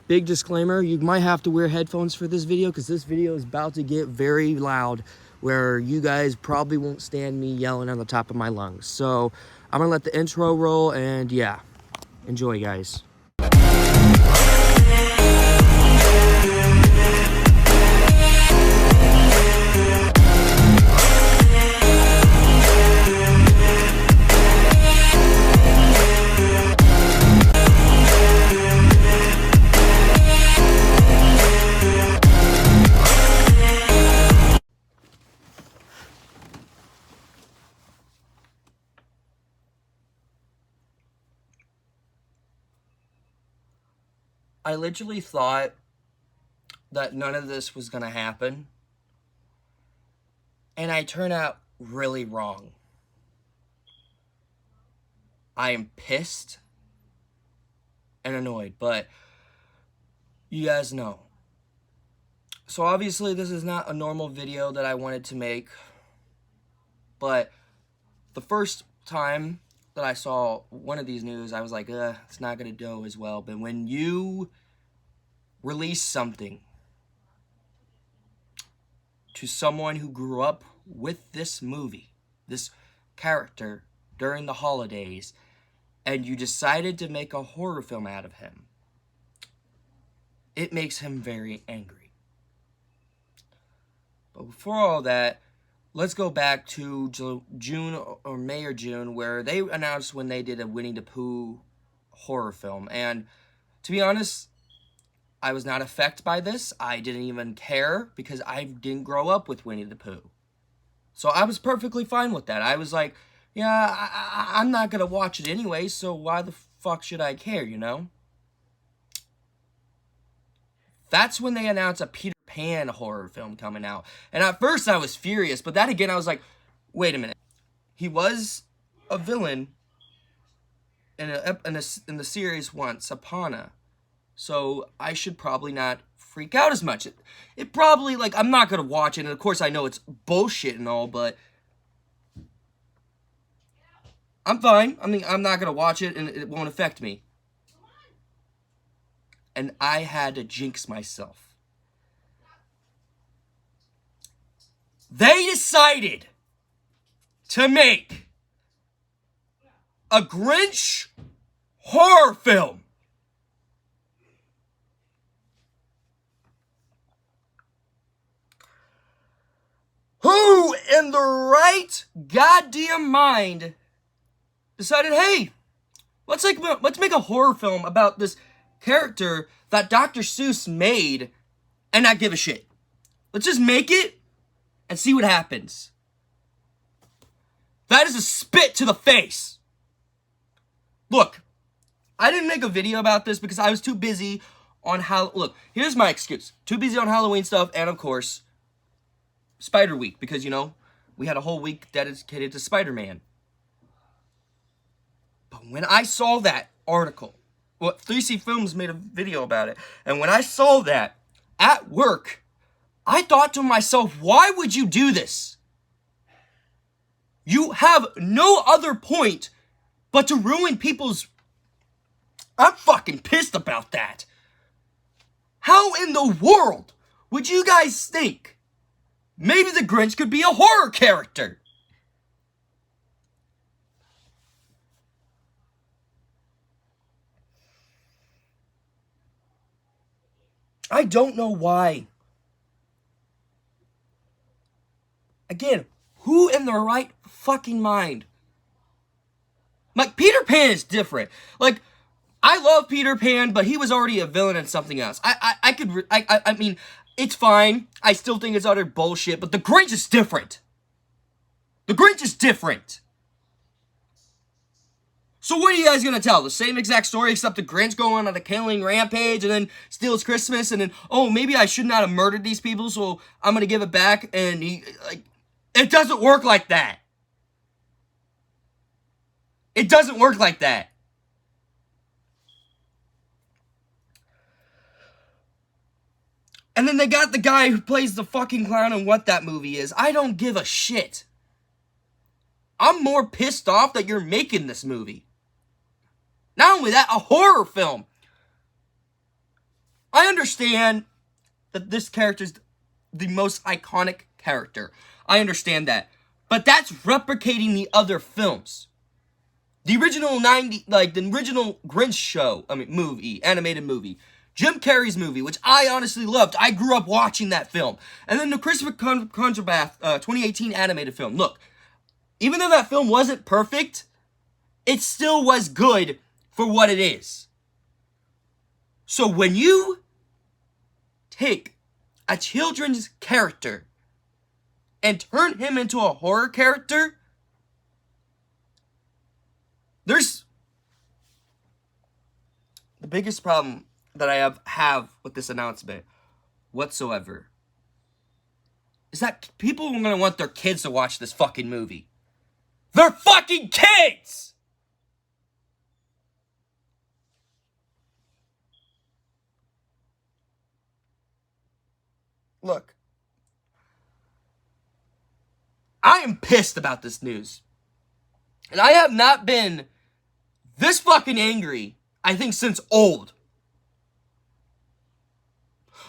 big disclaimer, you might have to wear headphones for this video because this video is about to get very loud where you guys probably won't stand me yelling on the top of my lungs. So I'm gonna let the intro roll and yeah, enjoy guys. I literally thought that none of this was gonna happen, and I turned out really wrong. I am pissed and annoyed, but you guys know. So obviously this is not a normal video that I wanted to make, but the first time that I saw one of these news, I was like, it's not gonna go as well. But when you release something to someone who grew up with this movie, this character during the holidays, and you decided to make a horror film out of him, it makes him very angry. But before all that, let's go back to June or May or June, where they announced when they did a Winnie the Pooh horror film. And to be honest, I was not affected by this. I didn't even care because I didn't grow up with Winnie the Pooh. So I was perfectly fine with that. I was like, yeah, I'm not going to watch it anyway, so why the fuck should I care, you know? That's when they announced a Peter Pan horror film coming out. And at first I was furious, but then again I was like, wait a minute. He was a villain in the series once upon a. So I should probably not freak out as much. It probably, like, I'm not going to watch it. And of course I know it's bullshit and all, but I'm fine. I mean, I'm not going to watch it and it won't affect me. And I had to jinx myself. They decided to make a Grinch horror film. Who in the right goddamn mind decided, hey, let's make a horror film about this character that Dr. Seuss made and not give a shit. Let's just make it and see what happens. That is a spit to the face. Look, I didn't make a video about this because I was too busy on look, here's my excuse. Too busy on Halloween stuff and, of course, Spider Week, because, you know, we had a whole week dedicated to Spider-Man. But when I saw that article, 3C Films made a video about it, and when I saw that at work, I thought to myself, why would you do this? You have no other point but to ruin people's... I'm fucking pissed about that. How in the world would you guys think maybe the Grinch could be a horror character? I don't know why. Again, who in their right fucking mind? Like, Peter Pan is different. Like, I love Peter Pan, but he was already a villain in something else. I mean, it's fine. I still think it's utter bullshit, but the Grinch is different. The Grinch is different. So what are you guys gonna tell? The same exact story, except the Grinch going on a killing rampage and then steals Christmas, and then, oh, maybe I should not have murdered these people, so I'm gonna give it back, and it doesn't work like that. It doesn't work like that. And then they got the guy who plays the fucking clown and what that movie is. I don't give a shit. I'm more pissed off that you're making this movie. Not only that, a horror film. I understand that this character is the most iconic character. I understand that. But that's replicating the other films. The original the original Grinch movie, animated movie. Jim Carrey's movie, which I honestly loved. I grew up watching that film. And then the Christopher Contrabath 2018 animated film. Look, even though that film wasn't perfect, it still was good for what it is. So when you take a children's character and turn him into a horror character, there's the biggest problem that I have with this announcement whatsoever is that people are going to want their kids to watch this fucking movie. They're fucking kids! Look, I am pissed about this news. And I have not been this fucking angry, I think, since Old.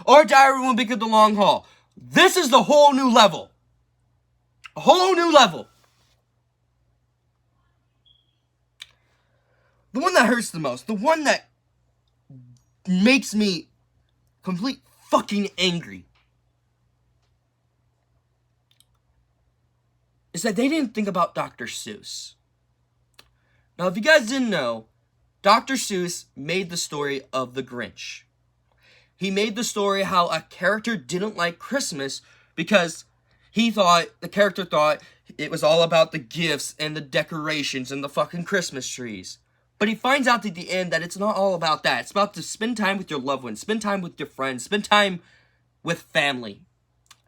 Or Diary of a Wimpy Kid: The Long Haul. This is the whole new level. A whole new level. The one that hurts the most, the one that makes me complete fucking angry, is that they didn't think about Dr. Seuss. Now, if you guys didn't know, Dr. Seuss made the story of the Grinch. He made the story how a character didn't like Christmas because the character thought it was all about the gifts and the decorations and the fucking Christmas trees. But he finds out at the end that it's not all about that. It's about to spend time with your loved ones, spend time with your friends, spend time with family.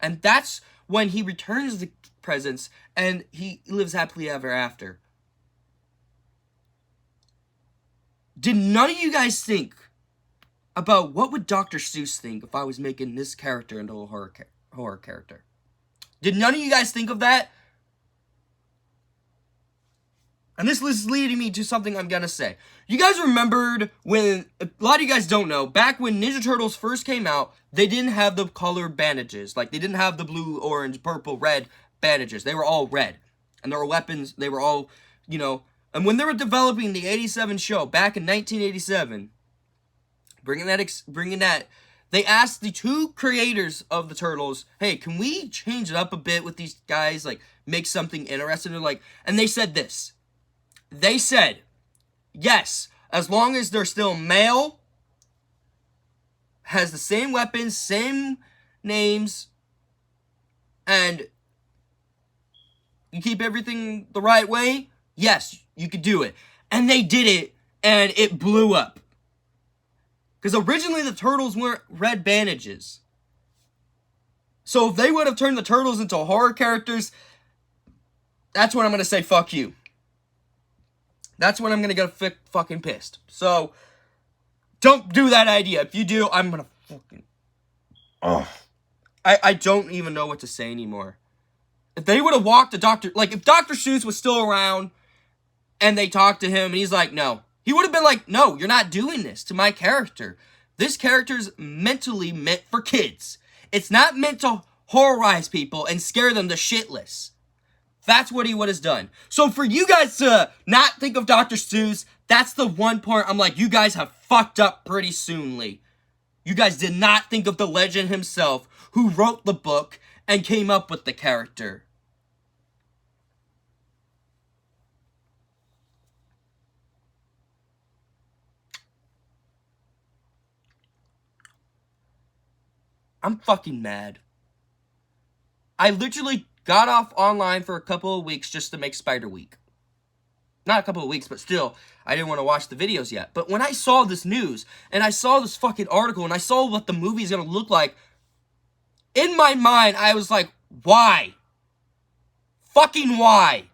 And that's when he returns the presents and he lives happily ever after. Did none of you guys think about what would Dr. Seuss think if I was making this character into a horror character? Did none of you guys think of that? And this is leading me to something I'm gonna say. You guys remembered when, a lot of you guys don't know, back when Ninja Turtles first came out, they didn't have the colored bandages. Like, they didn't have the blue, orange, purple, red bandages. They were all red. And their weapons, they were all, and when they were developing the 87 show, back in 1987, bringing that, they asked the two creators of the Turtles, hey, can we change it up a bit with these guys, like, make something interesting? And they said this. They said, yes, as long as they're still male, has the same weapons, same names, and you keep everything the right way, yes, you could do it. And they did it, and it blew up. Because originally the Turtles weren't red bandages. So if they would have turned the Turtles into horror characters, that's when I'm going to say fuck you. That's when I'm going to get fucking pissed. So, don't do that idea. If you do, I'm going to fucking... I don't even know what to say anymore. If they would have walked if Dr. Seuss was still around, and they talked to him, and he's like, no. He would have been like, no, you're not doing this to my character. This character's mentally meant for kids. It's not meant to horrorize people and scare them to shitless. That's what he would have done. So for you guys to not think of Dr. Seuss, that's the one part I'm like, you guys have fucked up pretty soonly. You guys did not think of the legend himself, who wrote the book and came up with the character. I'm fucking mad. I literally got off online for a couple of weeks just to make Spider Week. Not a couple of weeks, but still, I didn't want to watch the videos yet. But when I saw this news, and I saw this fucking article, and I saw what the movie's gonna look like, in my mind, I was like, why? Fucking why?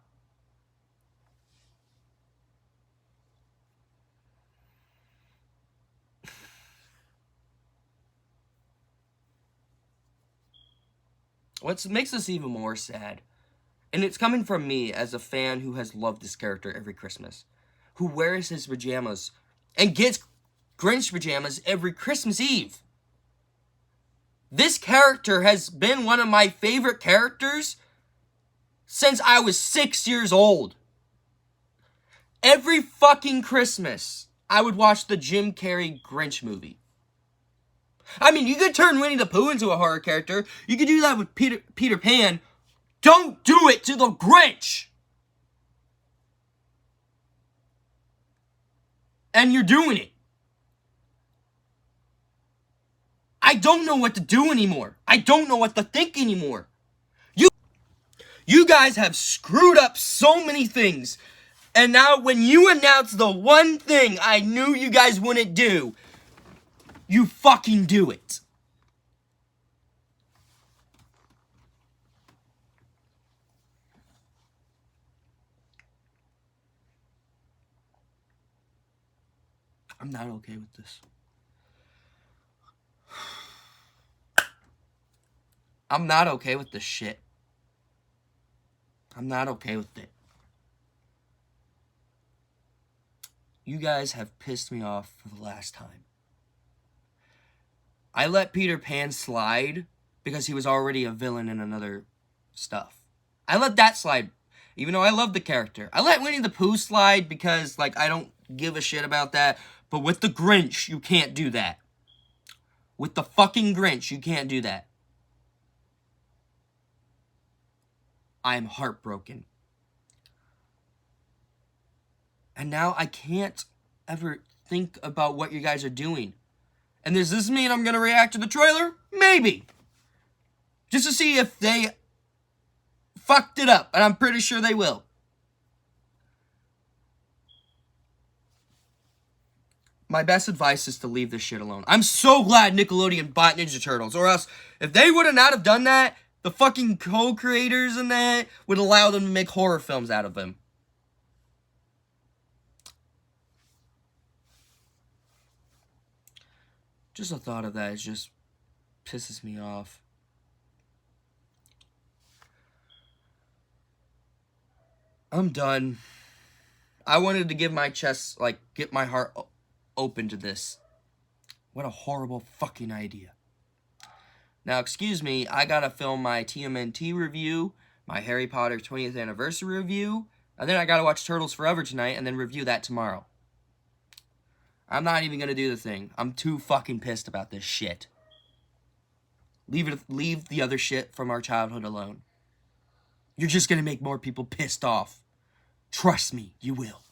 What makes this even more sad, and it's coming from me as a fan who has loved this character every Christmas, who wears his pajamas and gets Grinch pajamas every Christmas Eve. This character has been one of my favorite characters since I was 6 years old. Every fucking Christmas, I would watch the Jim Carrey Grinch movie. I mean, you could turn Winnie the Pooh into a horror character. You could do that with Peter Pan. Don't do it to the Grinch! And you're doing it. I don't know what to do anymore. I don't know what to think anymore. You guys have screwed up so many things. And now when you announce the one thing I knew you guys wouldn't do, you fucking do it. I'm not okay with this. I'm not okay with this shit. I'm not okay with it. You guys have pissed me off for the last time. I let Peter Pan slide because he was already a villain in another stuff. I let that slide, even though I love the character. I let Winnie the Pooh slide because, like, I don't give a shit about that. But with the Grinch, you can't do that. With the fucking Grinch, you can't do that. I am heartbroken. And now I can't ever think about what you guys are doing. And does this mean I'm going to react to the trailer? Maybe. Just to see if they fucked it up. And I'm pretty sure they will. My best advice is to leave this shit alone. I'm so glad Nickelodeon bought Ninja Turtles. Or else, if they would have not have done that, the fucking co-creators and that would allow them to make horror films out of them. Just the thought of that just pisses me off. I'm done. I wanted to give my chest, like, get my heart open to this. What a horrible fucking idea. Now, excuse me, I gotta film my TMNT review, my Harry Potter 20th anniversary review, and then I gotta watch Turtles Forever tonight and then review that tomorrow. I'm not even gonna do the thing. I'm too fucking pissed about this shit. Leave the other shit from our childhood alone. You're just gonna make more people pissed off. Trust me, you will.